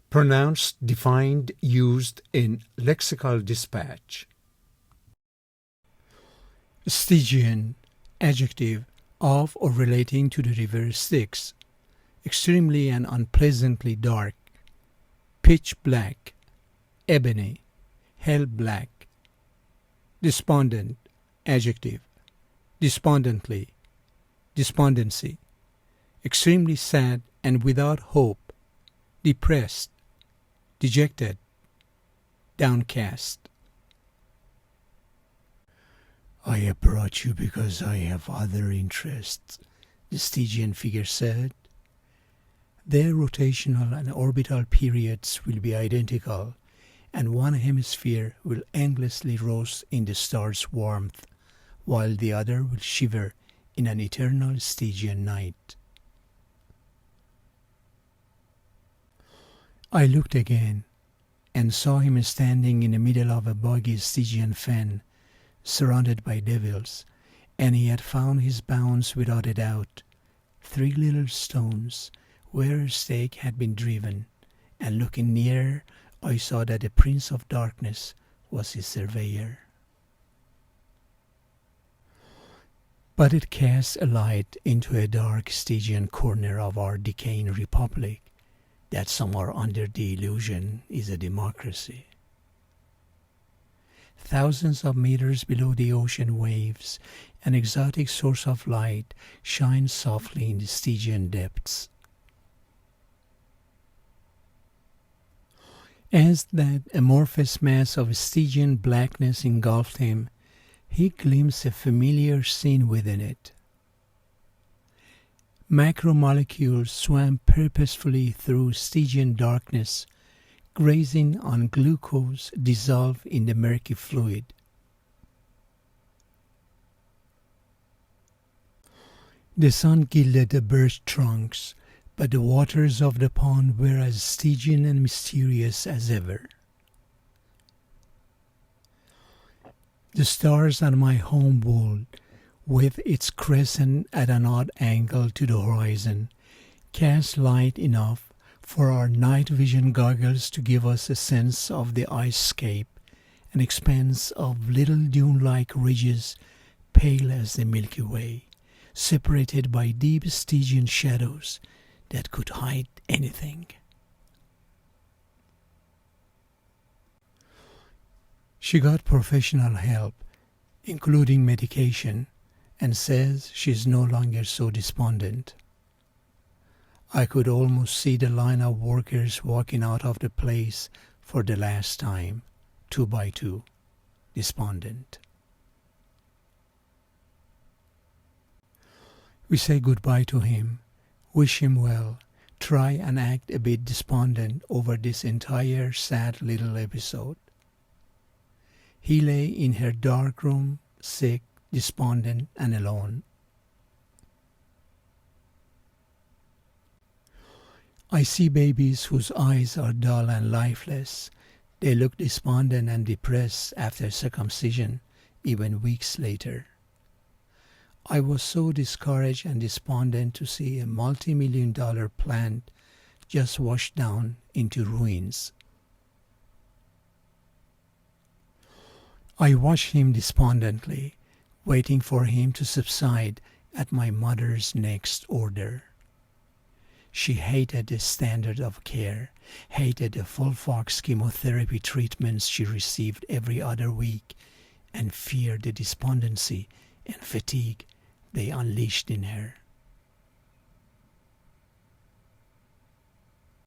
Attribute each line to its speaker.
Speaker 1: Pronounced, defined, used in lexical dispatch. Stygian, adjective, of or relating to the river Styx, extremely and unpleasantly dark, pitch black, ebony, hell black. Despondent, adjective, despondently, despondency, extremely sad and without hope, depressed, dejected, downcast. "I have brought you because I have other interests," the Stygian figure said. "Their rotational and orbital periods will be identical, and one hemisphere will endlessly roast in the star's warmth, while the other will shiver in an eternal Stygian night." I looked again, and saw him standing in the middle of a boggy Stygian fen, surrounded by devils, and he had found his bounds without a doubt, 3 little stones, where a stake had been driven, and looking nearer, I saw that the Prince of Darkness was his surveyor. But it cast a light into a dark Stygian corner of our decaying republic, that somewhere under the illusion is a democracy. Thousands of meters below the ocean waves, an exotic source of light shines softly in the Stygian depths. As that amorphous mass of Stygian blackness engulfed him, he glimpsed a familiar scene within it. Macromolecules swam purposefully through Stygian darkness, grazing on glucose dissolved in the murky fluid. The sun gilded the birch trunks, but the waters of the pond were as Stygian and mysterious as ever. The stars on my home world, with its crescent at an odd angle to the horizon, cast light enough for our night vision goggles to give us a sense of the ice-scape, an expanse of little dune-like ridges, pale as the Milky Way, separated by deep Stygian shadows that could hide anything. She got professional help, including medication, and says she is no longer so despondent. I could almost see the line of workers walking out of the place for the last time, 2 by 2, despondent. We say goodbye to him, wish him well, try and act a bit despondent over this entire sad little episode. He lay in her dark room, sick, despondent, and alone. I see babies whose eyes are dull and lifeless. They look despondent and depressed after circumcision, even weeks later. I was so discouraged and despondent to see a multi-million-dollar plant just washed down into ruins. I watched him despondently, waiting for him to subside at my mother's next order. She hated the standard of care, hated the Folfox chemotherapy treatments she received every other week, and feared the despondency and fatigue they unleashed in her.